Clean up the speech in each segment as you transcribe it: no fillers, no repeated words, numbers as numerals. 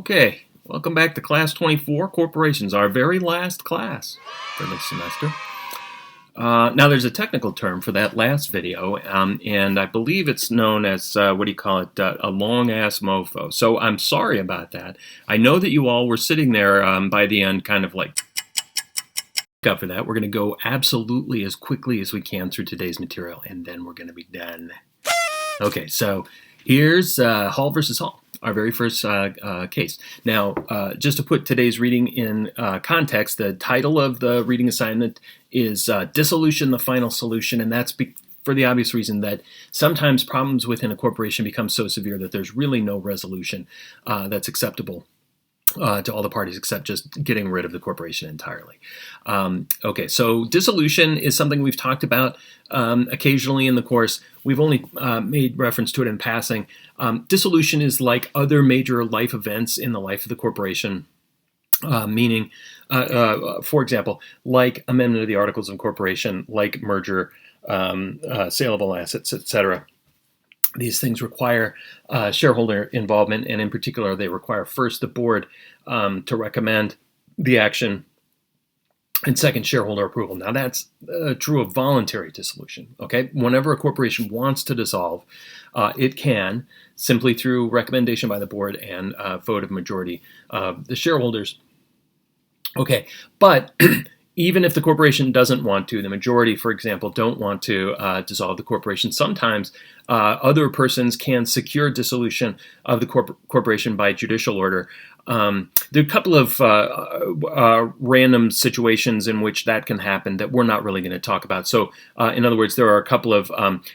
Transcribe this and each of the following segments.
Okay, welcome back to Class 24, Corporations, our very last class for this semester. Now, there's a technical term for that last video, and I believe it's known as, a long-ass mofo. So I'm sorry about that. I know that you all were sitting there by the end kind of like, up for that. We're going to go absolutely as quickly as we can through today's material, and then we're going to be done. Okay, so here's Hall versus Hall, our very first case. Now, just to put today's reading in context, the title of the reading assignment is Dissolution, the Final Solution, and that's for the obvious reason that sometimes problems within a corporation become so severe that there's really no resolution that's acceptable to all the parties except just getting rid of the corporation entirely. Okay, so dissolution is something we've talked about occasionally in the course. We've only made reference to it in passing. Dissolution is like other major life events in the life of the corporation, meaning, for example, like amendment of the Articles of Incorporation, like merger, saleable assets, etc. These things require shareholder involvement, and in particular, they require first the board to recommend the action, and second, shareholder approval. Now, that's true of voluntary dissolution. Okay, whenever a corporation wants to dissolve, it can simply through recommendation by the board and vote of majority of the shareholders. Okay, but even if the corporation doesn't want to, the majority, for example, don't want to dissolve the corporation, sometimes other persons can secure dissolution of the corporation by judicial order. There are a couple of random situations in which that can happen that we're not really going to talk about. So, in other words, there are a couple of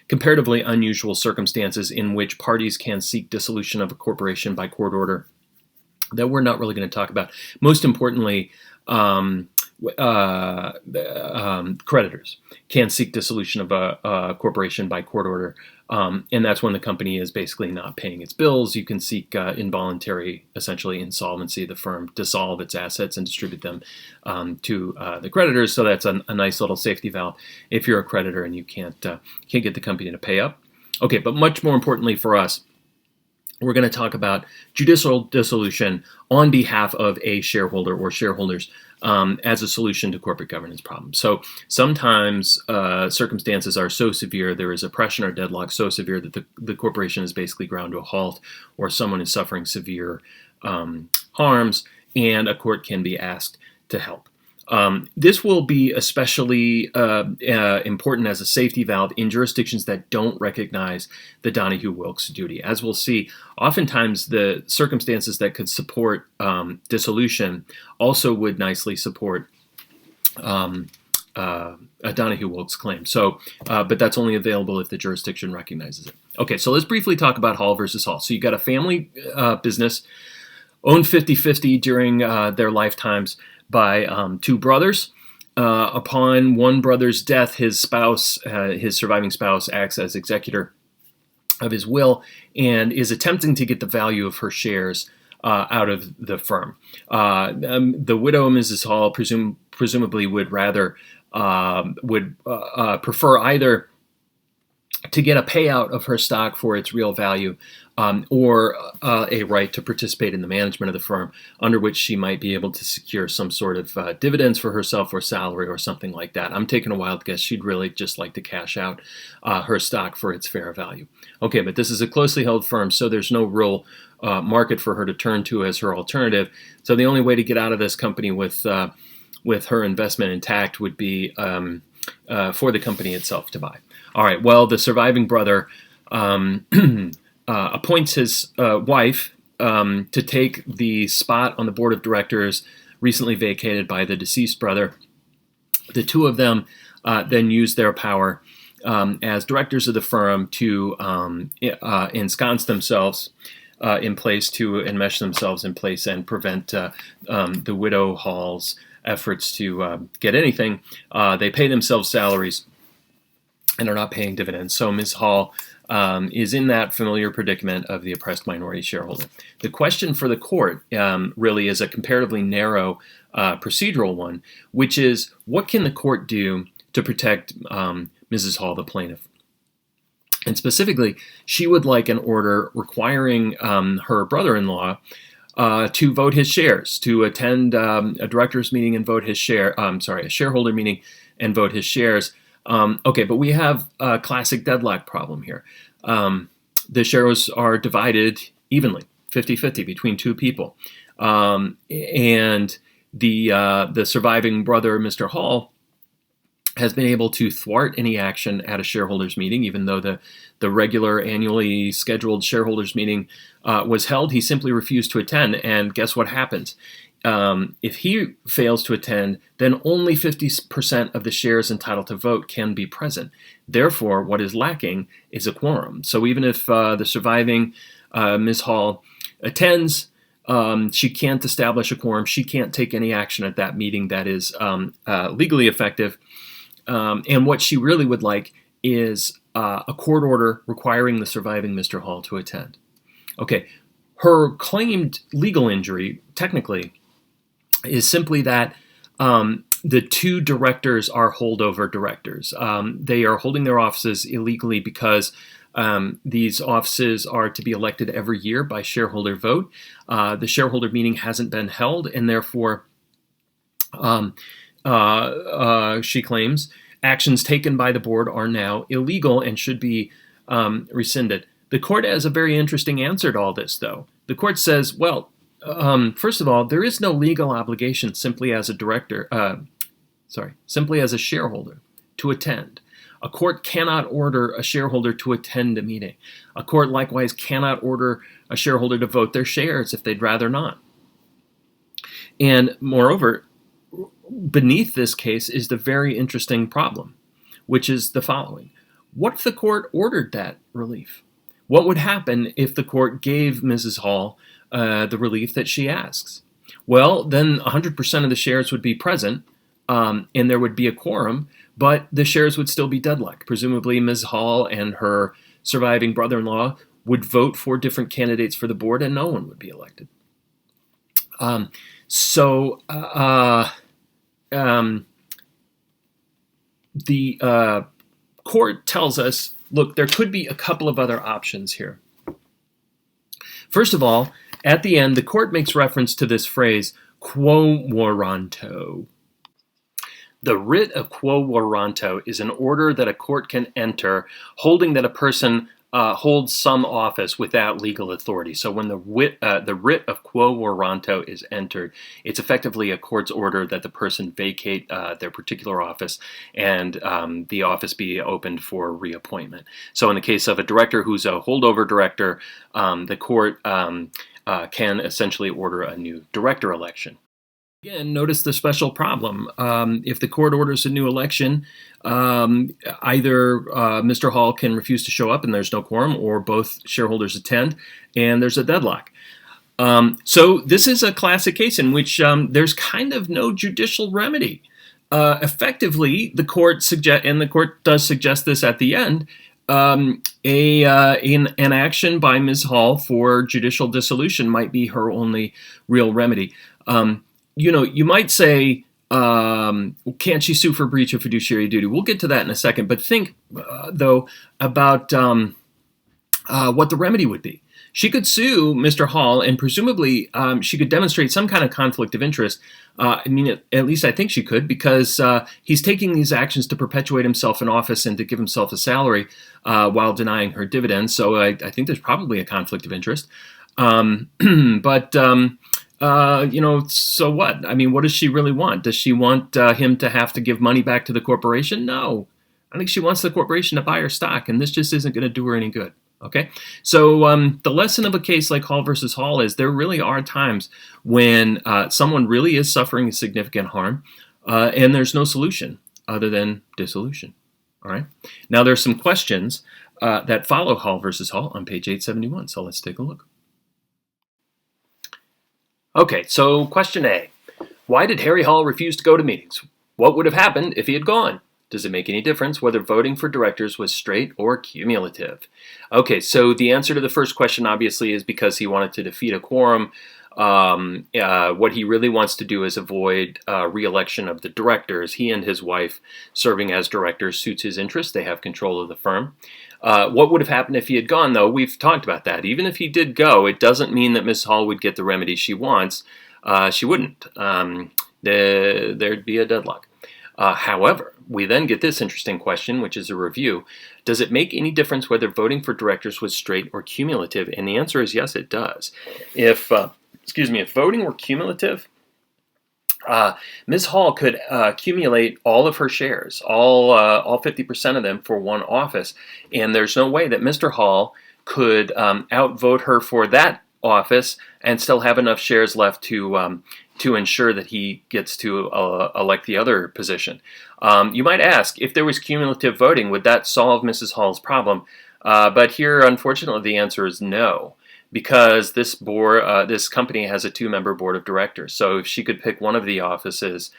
comparatively unusual circumstances in which parties can seek dissolution of a corporation by court order that we're not really going to talk about. Most importantly, creditors can seek dissolution of a corporation by court order, and that's when the company is basically not paying its bills. You can seek involuntary, essentially insolvency of the firm, dissolve its assets and distribute them to the creditors. So that's a nice little safety valve if you're a creditor and you can't get the company to pay up. Okay, but much more importantly for us, we're going to talk about judicial dissolution on behalf of a shareholder or shareholders as a solution to corporate governance problems. So sometimes circumstances are so severe, there is oppression or deadlock so severe that the corporation is basically ground to a halt, or someone is suffering severe harms, and a court can be asked to help. This will be especially important as a safety valve in jurisdictions that don't recognize the Donohue-Wilkes duty. As we'll see, oftentimes the circumstances that could support dissolution also would nicely support a Donohue-Wilkes claim. So, but that's only available if the jurisdiction recognizes it. Okay, so let's briefly talk about Hall versus Hall. So you've got a family business owned 50-50 during their lifetimes by two brothers. Upon one brother's death, his surviving spouse, acts as executor of his will and is attempting to get the value of her shares out of the firm. The widow, Mrs. Hall, presumably would prefer either to get a payout of her stock for its real value, or a right to participate in the management of the firm, under which she might be able to secure some sort of dividends for herself or salary or something like that. I'm taking a wild guess. She'd really just like to cash out her stock for its fair value. Okay, but this is a closely held firm, so there's no real market for her to turn to as her alternative. So the only way to get out of this company with her investment intact would be for the company itself to buy. All right, well, the surviving brother appoints his wife to take the spot on the board of directors recently vacated by the deceased brother. The two of them then use their power as directors of the firm to ensconce themselves in place, to enmesh themselves in place and prevent the widow Hall's efforts to get anything. They pay themselves salaries and are not paying dividends. So Ms. Hall is in that familiar predicament of the oppressed minority shareholder. The question for the court really is a comparatively narrow procedural one, which is, what can the court do to protect Mrs. Hall, the plaintiff? And specifically, she would like an order requiring her brother-in-law to vote his shares, to attend a director's meeting and vote his share. A shareholder meeting and vote his shares. Okay, but we have a classic deadlock problem here. The shares are divided evenly, 50-50 between two people, and the surviving brother, Mr. Hall, has been able to thwart any action at a shareholders meeting, even though the regular annually scheduled shareholders meeting was held. He simply refused to attend, and guess what happens? If he fails to attend, then only 50% of the shares entitled to vote can be present. Therefore, what is lacking is a quorum. So even if the surviving Ms. Hall attends, she can't establish a quorum. She can't take any action at that meeting that is legally effective. And what she really would like is a court order requiring the surviving Mr. Hall to attend. Okay, her claimed legal injury, technically, is simply that the two directors are holdover directors. They are holding their offices illegally because these offices are to be elected every year by shareholder vote. The shareholder meeting hasn't been held, and therefore, she claims, actions taken by the board are now illegal and should be rescinded. The court has a very interesting answer to all this, though. The court says, well, first of all, there is no legal obligation simply as a shareholder to attend. A court cannot order a shareholder to attend a meeting. A court likewise cannot order a shareholder to vote their shares if they'd rather not. And moreover, beneath this case is the very interesting problem, which is the following. What if the court ordered that relief? What would happen if the court gave Mrs. Hall the relief that she asks? Well, then 100% of the shares would be present, and there would be a quorum, but the shares would still be deadlocked. Presumably, Ms. Hall and her surviving brother-in-law would vote for different candidates for the board, and no one would be elected. The court tells us, look, there could be a couple of other options here. First of all, at the end, the court makes reference to this phrase, quo warranto. The writ of quo warranto is an order that a court can enter holding that a person holds some office without legal authority. So when the writ of quo warranto is entered, it's effectively a court's order that the person vacate their particular office and the office be opened for reappointment. So in the case of a director who's a holdover director, the court can essentially order a new director election. Again, notice the special problem. If the court orders a new election, either Mr. Hall can refuse to show up and there's no quorum, or both shareholders attend and there's a deadlock. So this is a classic case in which there's kind of no judicial remedy. Effectively, the court does suggest this at the end, an action by Ms. Hall for judicial dissolution might be her only real remedy. You might say, can't she sue for breach of fiduciary duty? We'll get to that in a second, but think, though, about what the remedy would be. She could sue Mr. Hall, and presumably she could demonstrate some kind of conflict of interest. At least I think she could, because he's taking these actions to perpetuate himself in office and to give himself a salary while denying her dividends. So I think there's probably a conflict of interest. So what? I mean, what does she really want? Does she want him to have to give money back to the corporation? No. I think she wants the corporation to buy her stock, and this just isn't going to do her any good. Okay? So the lesson of a case like Hall versus Hall is there really are times when someone really is suffering significant harm, and there's no solution other than dissolution. All right? Now, there's some questions that follow Hall versus Hall on page 871, so let's take a look. Okay, so question A. Why did Harry Hall refuse to go to meetings? What would have happened if he had gone? Does it make any difference whether voting for directors was straight or cumulative? Okay, so the answer to the first question obviously is because he wanted to defeat a quorum What he really wants to do is avoid re-election of the directors. He and his wife serving as directors suits his interest. They have control of the firm. What would have happened if he had gone, though? We've talked about that. Even if he did go, it doesn't mean that Ms. Hall would get the remedy she wants. She wouldn't. There'd be a deadlock. However, we then get this interesting question, which is a review. Does it make any difference whether voting for directors was straight or cumulative? And the answer is yes, it does. If voting were cumulative, Ms. Hall could accumulate all of her shares, all 50% of them for one office, and there's no way that Mr. Hall could outvote her for that office and still have enough shares left to ensure that he gets to elect the other position. You might ask, if there was cumulative voting, would that solve Mrs. Hall's problem? But here, unfortunately, the answer is no, because this company has a 2-member board of directors. So if she could pick one of the offices,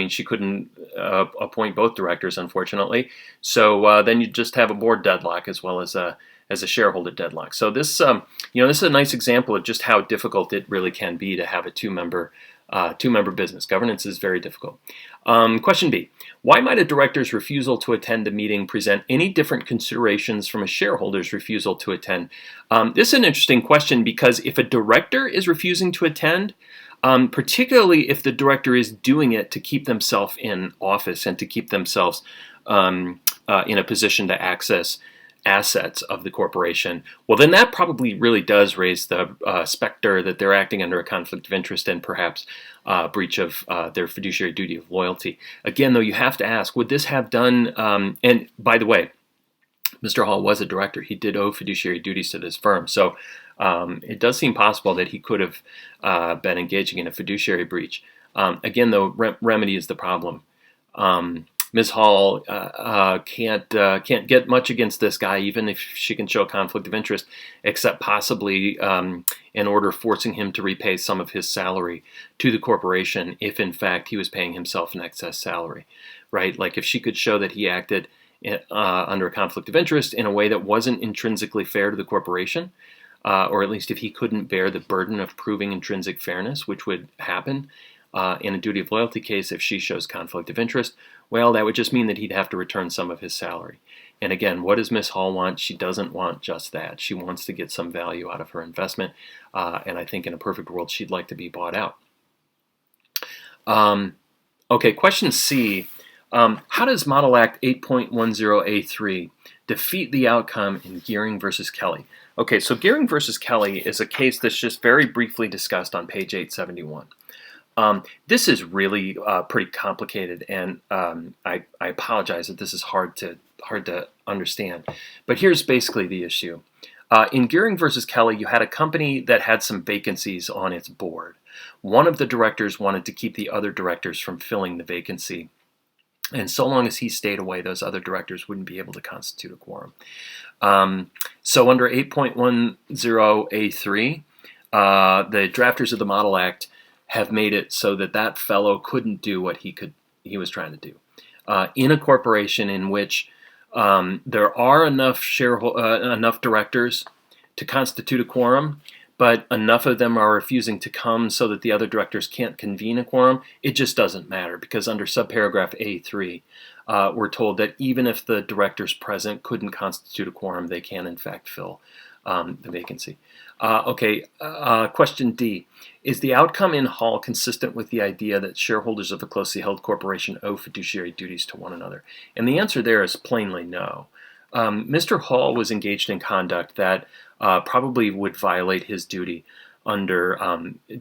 she couldn't appoint both directors, unfortunately. So then you just have a board deadlock as well as a shareholder deadlock. So this, this is a nice example of just how difficult it really can be to have a two-member business. Governance is very difficult. Question B: why might a director's refusal to attend a meeting present any different considerations from a shareholder's refusal to attend? This is an interesting question, because if a director is refusing to attend, particularly if the director is doing it to keep themselves in office and to keep themselves in a position to access assets of the corporation, well, then that probably really does raise the specter that they're acting under a conflict of interest and perhaps breach of their fiduciary duty of loyalty. Again, though, you have to ask, would this have done, and by the way, Mr. Hall was a director. He did owe fiduciary duties to this firm. So it does seem possible that he could have been engaging in a fiduciary breach. Again, though, remedy is the problem. Ms. Hall can't get much against this guy, even if she can show conflict of interest, except possibly in order forcing him to repay some of his salary to the corporation if, in fact, he was paying himself an excess salary, right? Like if she could show that he acted under a conflict of interest in a way that wasn't intrinsically fair to the corporation, or at least if he couldn't bear the burden of proving intrinsic fairness, which would happen in a duty of loyalty case if she shows conflict of interest, well, that would just mean that he'd have to return some of his salary. And again, what does Ms. Hall want? She doesn't want just that. She wants to get some value out of her investment, and I think in a perfect world she'd like to be bought out. Okay, question C. How does Model Act 8.10A3 defeat the outcome in Gearing versus Kelly? Okay, so Gearing versus Kelly is a case that's just very briefly discussed on page 871. This is really pretty complicated, and I apologize that this is hard to understand. But here's basically the issue. In Gearing versus Kelly, you had a company that had some vacancies on its board. One of the directors wanted to keep the other directors from filling the vacancy. And so long as he stayed away, those other directors wouldn't be able to constitute a quorum. So under 8.10A3, the drafters of the Model Act have made it so that that fellow couldn't do what he was trying to do. In a corporation in which there are enough directors to constitute a quorum, but enough of them are refusing to come so that the other directors can't convene a quorum, it just doesn't matter, because under subparagraph A3, we're told that even if the directors present couldn't constitute a quorum, they can in fact fill the vacancy. Question D. Is the outcome in Hall consistent with the idea that shareholders of a closely held corporation owe fiduciary duties to one another? And the answer there is plainly no. Mr. Hall was engaged in conduct that probably would violate his duty under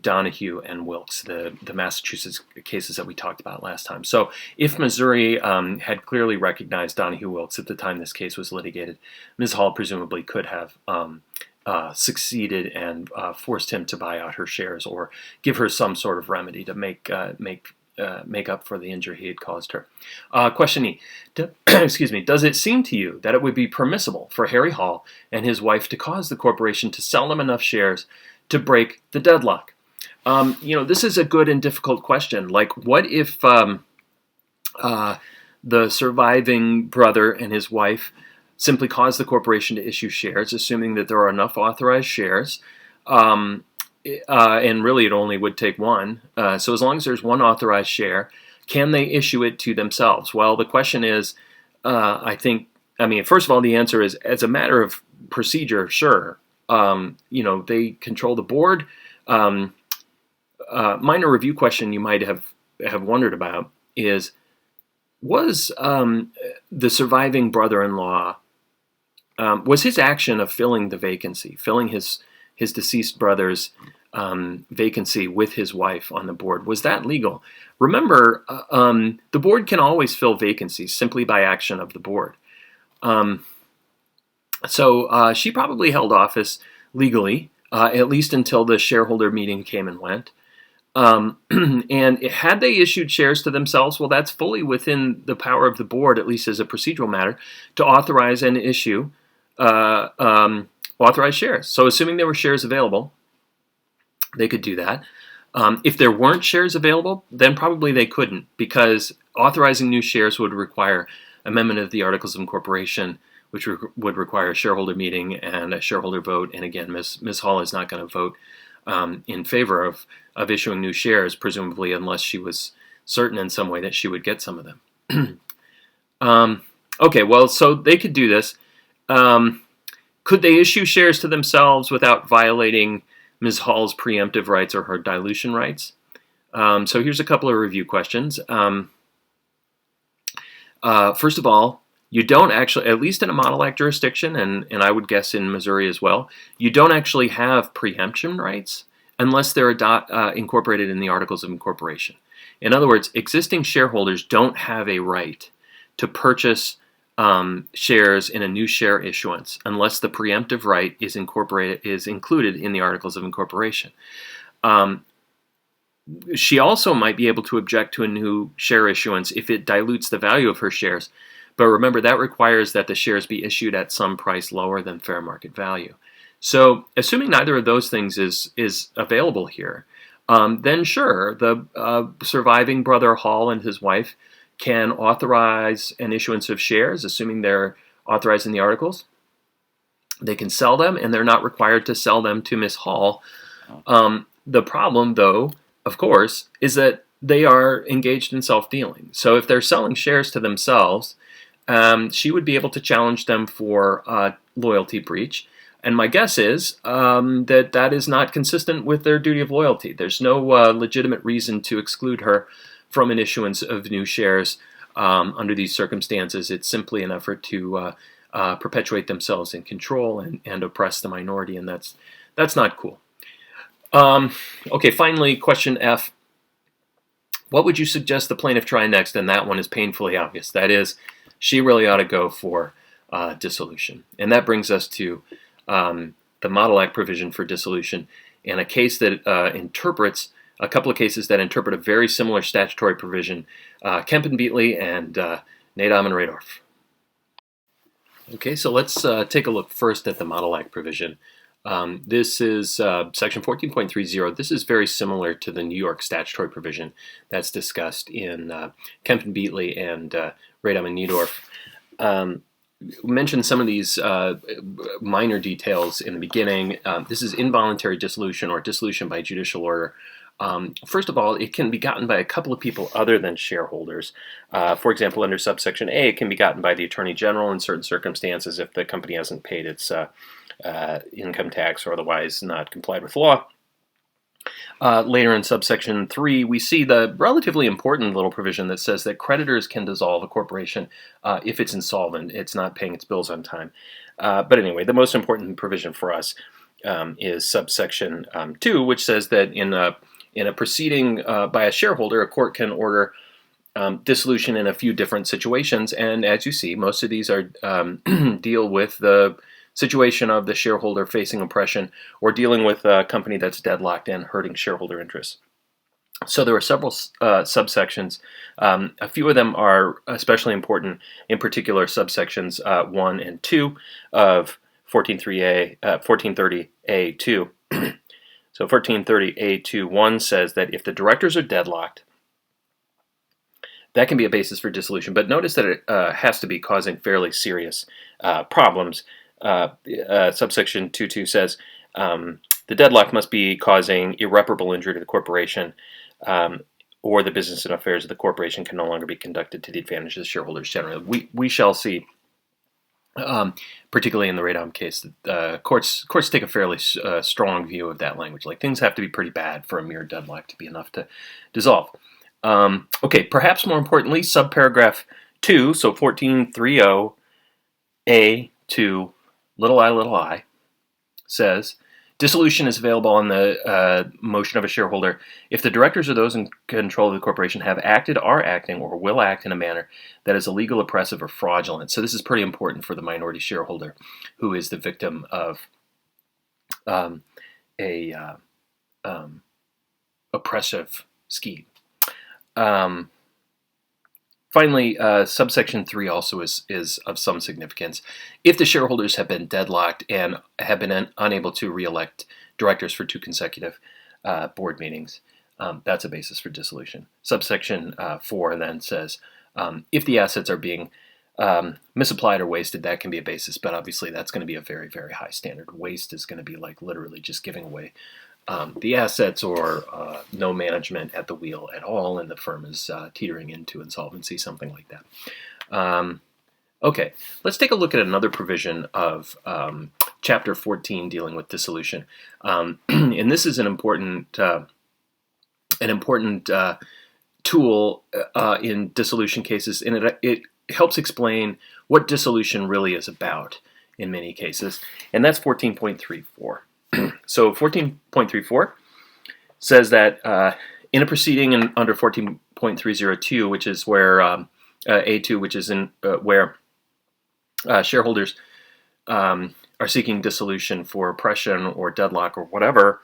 Donahue and Wilkes, the Massachusetts cases that we talked about last time. So if Missouri had clearly recognized Donahue Wilkes at the time this case was litigated, Ms. Hall presumably could have succeeded and forced him to buy out her shares or give her some sort of remedy to make up for the injury he had caused her. Question E. Does it seem to you that it would be permissible for Harry Hall and his wife to cause the corporation to sell them enough shares to break the deadlock? This is a good and difficult question. Like, what if the surviving brother and his wife simply cause the corporation to issue shares, assuming that there are enough authorized shares, and really it only would take one. So as long as there's one authorized share, can they issue it to themselves? Well, the question is, first of all, the answer is, as a matter of procedure, sure. They control the board. Minor review question you might have wondered about is, was the surviving brother-in-law, was his action of filling the vacancy, filling his deceased brother's vacancy with his wife on the board, was that legal? Remember, the board can always fill vacancies simply by action of the board. So she probably held office legally, at least until the shareholder meeting came and went. And had they issued shares to themselves, well, that's fully within the power of the board, at least as a procedural matter, to authorize and issue authorized shares. So assuming there were shares available, they could do that. If there weren't shares available, then probably they couldn't, because authorizing new shares would require amendment of the Articles of Incorporation, which would require a shareholder meeting and a shareholder vote. And again, Ms. Hall is not going to vote in favor of issuing new shares, presumably, unless she was certain in some way that she would get some of them. Okay, well, so they could do this. Could they issue shares to themselves without violating Ms. Hall's preemptive rights or her dilution rights? So here's a couple of review questions. First of all, you don't actually, at least in a Model Act jurisdiction, and I would guess in Missouri as well, you don't actually have preemption rights unless they're incorporated in the Articles of Incorporation. In other words, existing shareholders don't have a right to purchase shares in a new share issuance unless the preemptive right is included in the Articles of Incorporation. She also might be able to object to a new share issuance if it dilutes the value of her shares. But remember, that requires that the shares be issued at some price lower than fair market value. So assuming neither of those things is available here, then sure, the surviving brother Hall and his wife can authorize an issuance of shares, assuming they're authorized in the articles. They can sell them, and they're not required to sell them to Ms. Hall. The problem, though, of course, is that they are engaged in self-dealing. So if they're selling shares to themselves, she would be able to challenge them for loyalty breach. And my guess is that is not consistent with their duty of loyalty. There's no legitimate reason to exclude her from an issuance of new shares under these circumstances. It's simply an effort to perpetuate themselves in control and oppress the minority, and that's not cool. Okay, finally, question F. What would you suggest the plaintiff try next? And that one is painfully obvious. That is, she really ought to go for dissolution. And that brings us to the Model Act provision for dissolution, and a case that interprets a couple of cases that interpret a very similar statutory provision, Kemp and Beatley and Nadam and Radorf. Okay, so let's take a look first at the Model Act provision. This is section 14.30. This is very similar to the New York statutory provision that's discussed in Kemp and Beatley and Radam and Niedorf. Mentioned some of these minor details in the beginning. This is involuntary dissolution or dissolution by judicial order. First of all, it can be gotten by a couple of people other than shareholders. For example, under subsection A, it can be gotten by the Attorney General in certain circumstances if the company hasn't paid its income tax or otherwise not complied with law. Later in subsection 3, we see the relatively important little provision that says that creditors can dissolve a corporation if it's insolvent, it's not paying its bills on time. But anyway, the most important provision for us is subsection 2, which says that in a proceeding by a shareholder, a court can order dissolution in a few different situations. And as you see, most of these are deal with the situation of the shareholder facing oppression or dealing with a company that's deadlocked and hurting shareholder interests. So there are several subsections. A few of them are especially important, in particular subsections 1 and 2 of 1430A2. So 1430A2.1 says that if the directors are deadlocked, that can be a basis for dissolution. But notice that it has to be causing fairly serious problems. Subsection 2.2 says The deadlock must be causing irreparable injury to the corporation, or the business and affairs of the corporation can no longer be conducted to the advantage of the shareholders generally. We shall see, particularly in the Radom case, that courts take a fairly strong view of that language. Like, things have to be pretty bad for a mere deadlock to be enough to dissolve. Okay, perhaps more importantly, subparagraph 2, so 1430A2 little I says, dissolution is available on the motion of a shareholder if the directors or those in control of the corporation have acted, are acting, or will act in a manner that is illegal, oppressive, or fraudulent. So this is pretty important for the minority shareholder who is the victim of a oppressive scheme. Finally, subsection 3 also is of some significance. If the shareholders have been deadlocked and have been unable to re-elect directors for 2 consecutive board meetings, that's a basis for dissolution. Subsection 4 then says, if the assets are being misapplied or wasted, that can be a basis, but obviously that's going to be a very, very high standard. Waste is going to be like literally just giving away the assets, or no management at the wheel at all, and the firm is teetering into insolvency, something like that. Okay, let's take a look at another provision of Chapter 14 dealing with dissolution. And this is an important tool in dissolution cases, and it helps explain what dissolution really is about in many cases, and that's 14.34. So 14.34 says that in a proceeding under 14.302, which is where A2, which is in where shareholders are seeking dissolution for oppression or deadlock or whatever,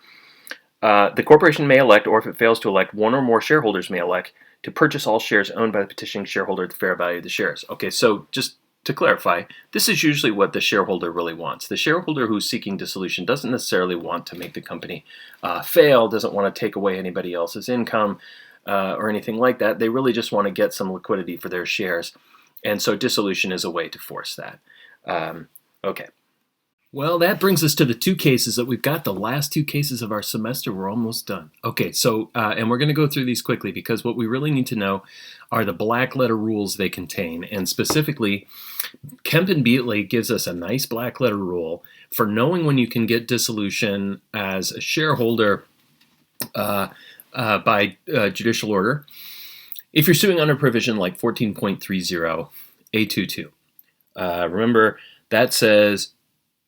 the corporation may elect, or if it fails to elect, one or more shareholders may elect to purchase all shares owned by the petitioning shareholder at the fair value of the shares. Okay, so just to clarify, this is usually what the shareholder really wants. The shareholder who's seeking dissolution doesn't necessarily want to make the company fail, doesn't want to take away anybody else's income or anything like that. They really just want to get some liquidity for their shares. And so dissolution is a way to force that. Okay. Well, that brings us to the 2 cases that we've got. The last 2 cases of our semester. We're almost done. Okay, so, and we're going to go through these quickly because what we really need to know are the black letter rules they contain. And specifically, Kemp and Beatley gives us a nice black letter rule for knowing when you can get dissolution as a shareholder by judicial order if you're suing under provision like 14.30 A22. Remember, that says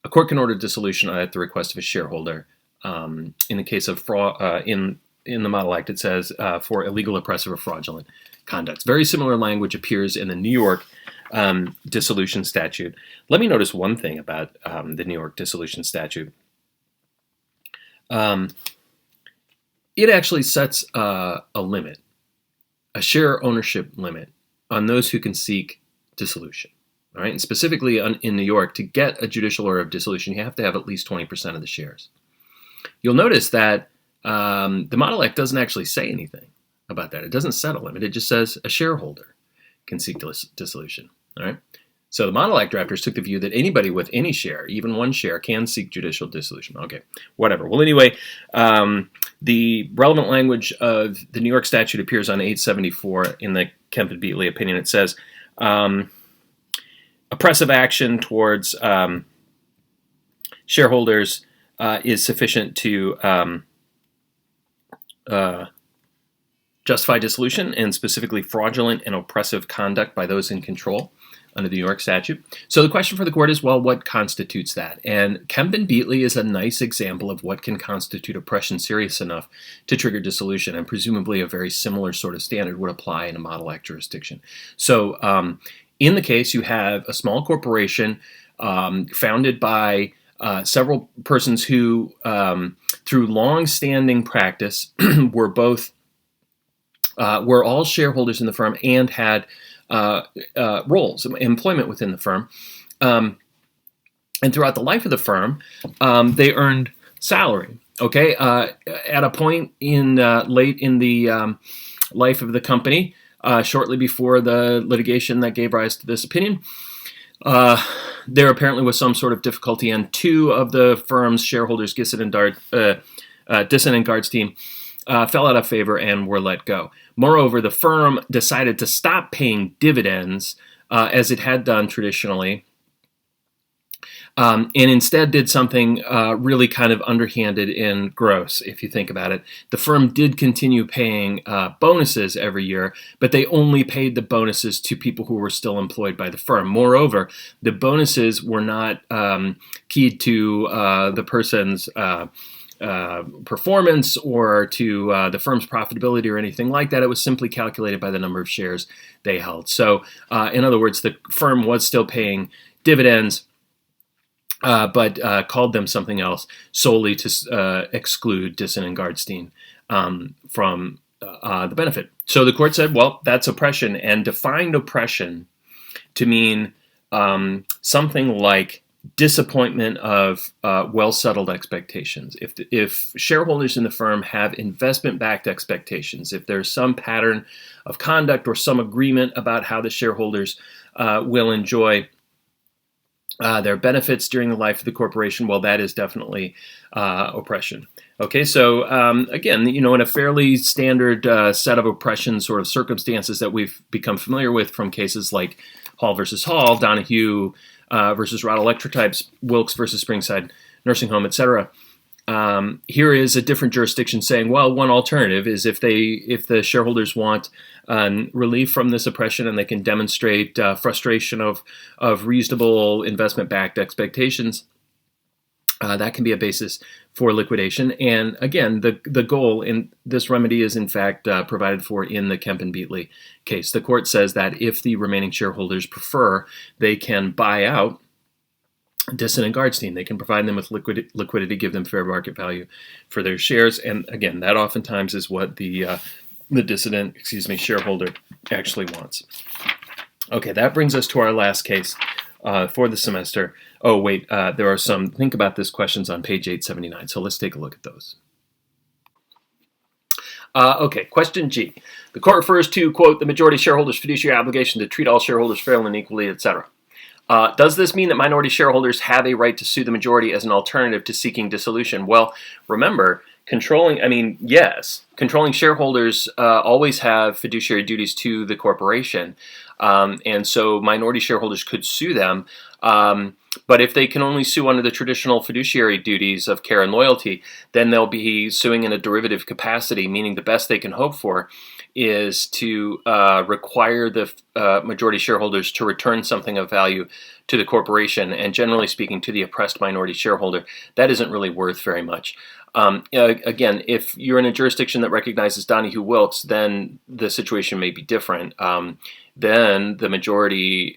a court can order dissolution at the request of a shareholder. In the case of fraud, in the Model Act, it says for illegal, oppressive, or fraudulent conduct. Very similar language appears in the New York dissolution statute. Let me notice one thing about the New York dissolution statute. It actually sets a limit, a share ownership limit, on those who can seek dissolution. All right, and specifically in New York, to get a judicial order of dissolution, you have to have at least 20% of the shares. You'll notice that the Model Act doesn't actually say anything about that. It doesn't set a limit. It just says a shareholder can seek dissolution. All right. So the Model Act drafters took the view that anybody with any share, even one share, can seek judicial dissolution. Okay, whatever. Well, anyway, the relevant language of the New York statute appears on 874 in the Kemp and Beatley opinion. It says, oppressive action towards shareholders is sufficient to justify dissolution, and specifically fraudulent and oppressive conduct by those in control under the New York statute. So the question for the court is, well, what constitutes that? And Kemp and Beatley is a nice example of what can constitute oppression serious enough to trigger dissolution, and presumably a very similar sort of standard would apply in a Model Act jurisdiction. So in the case, you have a small corporation founded by several persons who, through long-standing practice, were all shareholders in the firm and had roles, employment within the firm. And throughout the life of the firm, they earned salary. Okay, at a point in late in the life of the company, shortly before the litigation that gave rise to this opinion, There apparently was some sort of difficulty, and two of the firm's shareholders, Disson and Gardstein, fell out of favor and were let go. Moreover, the firm decided to stop paying dividends as it had done traditionally, and instead did something really kind of underhanded and gross, if you think about it. The firm did continue paying bonuses every year, but they only paid the bonuses to people who were still employed by the firm. Moreover, the bonuses were not keyed to the person's performance or to the firm's profitability or anything like that. It was simply calculated by the number of shares they held. So, in other words, the firm was still paying dividends, but called them something else solely to exclude Disson and Gardstein from the benefit. So the court said, well, that's oppression, and defined oppression to mean something like disappointment of well-settled expectations. If shareholders in the firm have investment-backed expectations, if there's some pattern of conduct or some agreement about how the shareholders will enjoy their benefits during the life of the corporation, well, that is definitely oppression. Okay, so again, in a fairly standard set of oppression sort of circumstances that we've become familiar with from cases like Hall versus Hall, Donahue versus Rod Electrotypes, Wilkes versus Springside Nursing Home, etc. Here is a different jurisdiction saying, well, one alternative is if the shareholders want relief from this oppression and they can demonstrate frustration of reasonable investment-backed expectations, that can be a basis for liquidation. And again, the goal in this remedy is in fact provided for in the Kemp and Beatley case. The court says that if the remaining shareholders prefer, they can buy out Disson and Gardstein. They can provide them with liquidity, give them fair market value for their shares. And again, that oftentimes is what the dissident, shareholder actually wants. Okay, that brings us to our last case for the semester. Oh, wait, there are some think about this questions on page 879. So let's take a look at those. Okay, question G. The court refers to, quote, the majority shareholders' fiduciary obligation to treat all shareholders fairly and equally, etc. Does this mean that minority shareholders have a right to sue the majority as an alternative to seeking dissolution? Well, remember, controlling shareholders always have fiduciary duties to the corporation, and so minority shareholders could sue them. But if they can only sue under the traditional fiduciary duties of care and loyalty, then they'll be suing in a derivative capacity, meaning the best they can hope for is to require the majority shareholders to return something of value to the corporation, and generally speaking to the oppressed minority shareholder. That isn't really worth very much. Again, if you're in a jurisdiction that recognizes Donahue Wilkes, then the situation may be different. Then the minority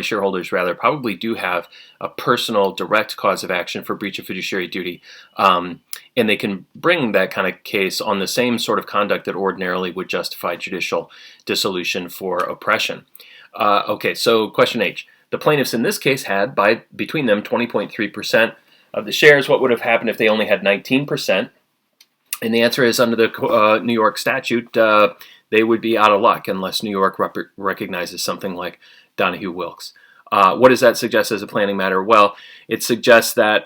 shareholders rather, probably do have a personal direct cause of action for breach of fiduciary duty. And they can bring that kind of case on the same sort of conduct that ordinarily would justify judicial dissolution for oppression. Okay, so question H. The plaintiffs in this case had, between them, 20.3% of the shares. What would have happened if they only had 19%? And the answer is, under the New York statute, they would be out of luck unless New York recognizes something like Donahue Wilkes. What does that suggest as a planning matter? Well, it suggests that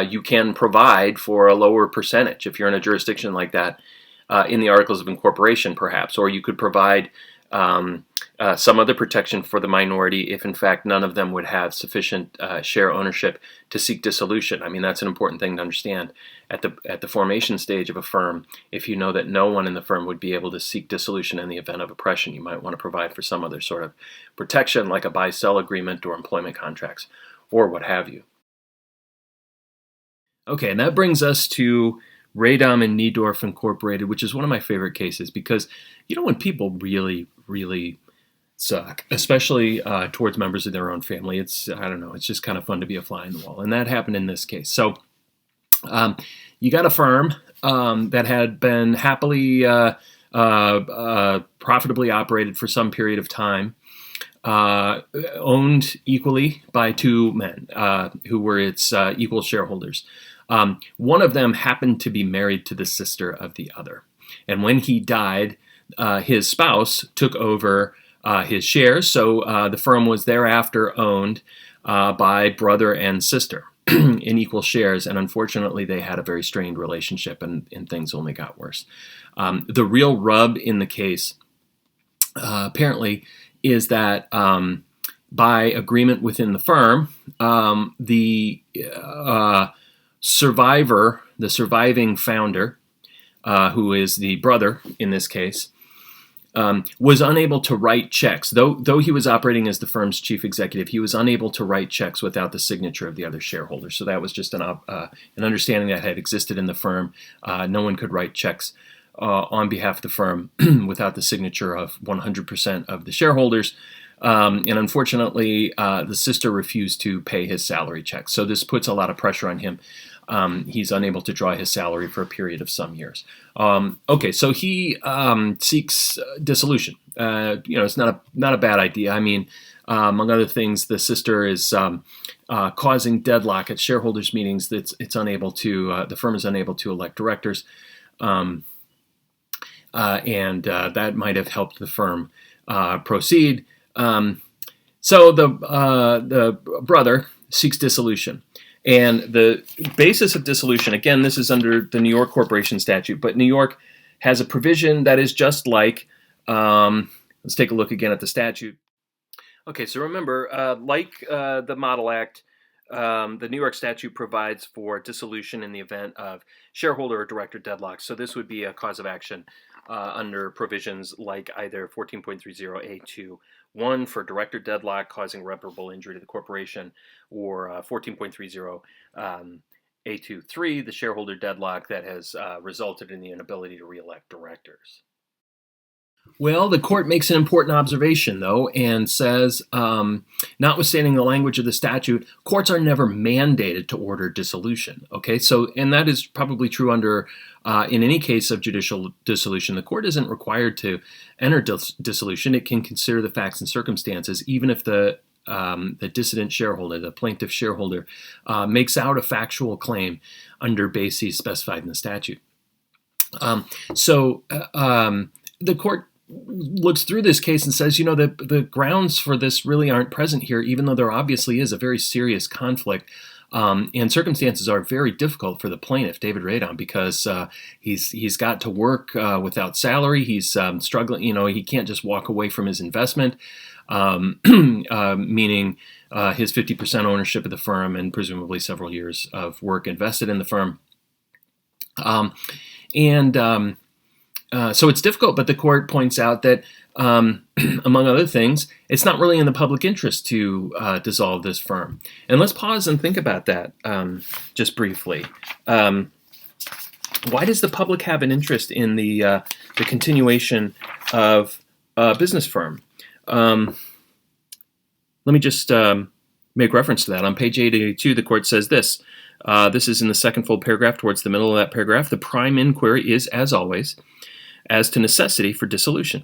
you can provide for a lower percentage if you're in a jurisdiction like that in the Articles of Incorporation, perhaps, or you could provide some other protection for the minority if, in fact, none of them would have sufficient share ownership to seek dissolution. I mean, that's an important thing to understand at the formation stage of a firm. If you know that no one in the firm would be able to seek dissolution in the event of oppression, you might want to provide for some other sort of protection, like a buy-sell agreement or employment contracts, or what have you. Okay, and that brings us to Radom and Niedorf Incorporated, which is one of my favorite cases because, when people really, really suck, especially towards members of their own family, it's just kind of fun to be a fly in the wall. And that happened in this case. So you got a firm that had been happily, profitably operated for some period of time, owned equally by two men who were its equal shareholders. One of them happened to be married to the sister of the other. And when he died, his spouse took over his shares. So the firm was thereafter owned by brother and sister in equal shares, and unfortunately they had a very strained relationship, and things only got worse. The real rub in the case apparently is that by agreement within the firm, the survivor, the surviving founder, who is the brother in this case, was unable to write checks. Though he was operating as the firm's chief executive, he was unable to write checks without the signature of the other shareholders. So that was just an understanding that had existed in the firm. No one could write checks on behalf of the firm without the signature of 100% of the shareholders. And unfortunately, the sister refused to pay his salary checks. So this puts a lot of pressure on him. He's unable to draw his salary for a period of some years. Okay, so he seeks dissolution. It's not a bad idea. I mean, among other things, the sister is causing deadlock at shareholders' meetings. It's unable to. The firm is unable to elect directors, and that might have helped the firm proceed. So the brother seeks dissolution. And the basis of dissolution, again, this is under the New York Corporation Statute, but New York has a provision that is just like, let's take a look again at the statute. Okay, so remember, like the Model Act, the New York statute provides for dissolution in the event of shareholder or director deadlock. So this would be a cause of action under provisions like either 14.30A2(1) for director deadlock causing irreparable injury to the corporation, or 14.30 A2(3), the shareholder deadlock that has resulted in the inability to reelect directors. Well, the court makes an important observation, though, and says, notwithstanding the language of the statute, courts are never mandated to order dissolution. Okay, so, and that is probably true under, in any case of judicial dissolution. The court isn't required to enter dissolution. It can consider the facts and circumstances, even if the dissident shareholder, the plaintiff shareholder, makes out a factual claim under bases specified in the statute. The court looks through this case and says, the grounds for this really aren't present here, even though there obviously is a very serious conflict. And circumstances are very difficult for the plaintiff, David Radon, because he's got to work without salary. He's struggling. He can't just walk away from his investment, meaning his 50% ownership of the firm and presumably several years of work invested in the firm. So it's difficult, but the court points out that, among other things, it's not really in the public interest to dissolve this firm. And let's pause and think about that just briefly. Why does the public have an interest in the continuation of a business firm? Let me just make reference to that. On page 882, the court says this. This is in the second full paragraph towards the middle of that paragraph. The prime inquiry is, as always, as to necessity for dissolution,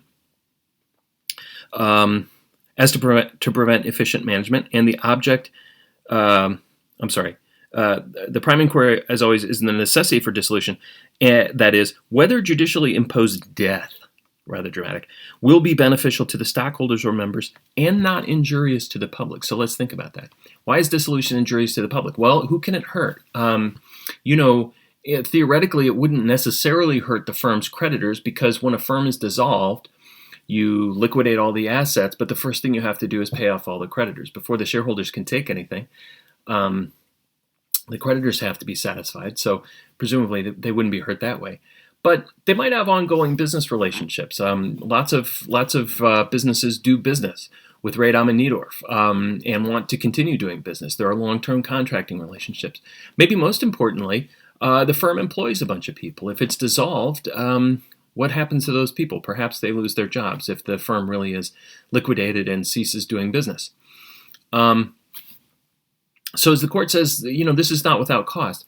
as to prevent efficient management, and the object. The prime inquiry, as always, is the necessity for dissolution. That is, whether judicially imposed death, rather dramatic, will be beneficial to the stockholders or members and not injurious to the public. So let's think about that. Why is dissolution injurious to the public? Well, who can it hurt? Theoretically, it wouldn't necessarily hurt the firm's creditors, because when a firm is dissolved, you liquidate all the assets, but the first thing you have to do is pay off all the creditors. Before the shareholders can take anything, the creditors have to be satisfied, so presumably they wouldn't be hurt that way. But they might have ongoing business relationships. Lots of businesses do business with Radom and Niedorf and want to continue doing business. There are long-term contracting relationships. Maybe most importantly, the firm employs a bunch of people. If it's dissolved, what happens to those people? Perhaps they lose their jobs if the firm really is liquidated and ceases doing business. So as the court says, this is not without cost.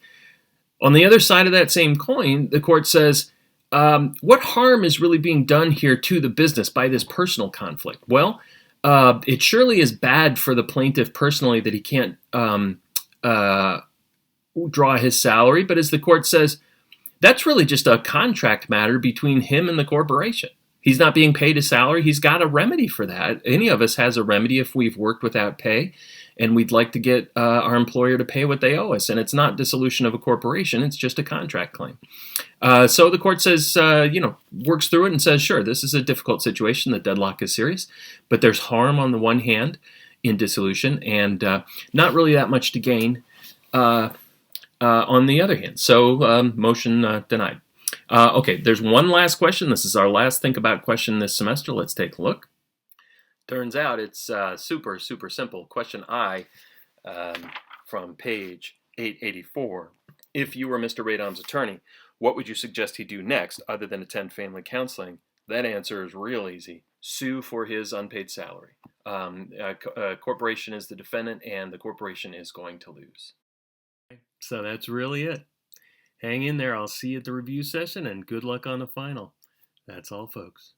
On the other side of that same coin, the court says, what harm is really being done here to the business by this personal conflict? Well, it surely is bad for the plaintiff personally that he can't draw his salary, but as the court says, that's really just a contract matter between him and the corporation. He's not being paid his salary. He's got a remedy for that. Any of us has a remedy if we've worked without pay and we'd like to get our employer to pay what they owe us. And it's not dissolution of a corporation. It's just a contract claim. So the court says, works through it and says, sure, this is a difficult situation. The deadlock is serious, but there's harm on the one hand in dissolution and not really that much to gain on the other hand. So motion denied. Okay, there's one last question. This is our last Think About question this semester. Let's take a look. Turns out it's super simple. Question I from page 884. If you were Mr. Radom's attorney, what would you suggest he do next other than attend family counseling? That answer is real easy. Sue for his unpaid salary. A corporation is the defendant and the corporation is going to lose. So that's really it. Hang in there. I'll see you at the review session, and good luck on the final. That's all, folks.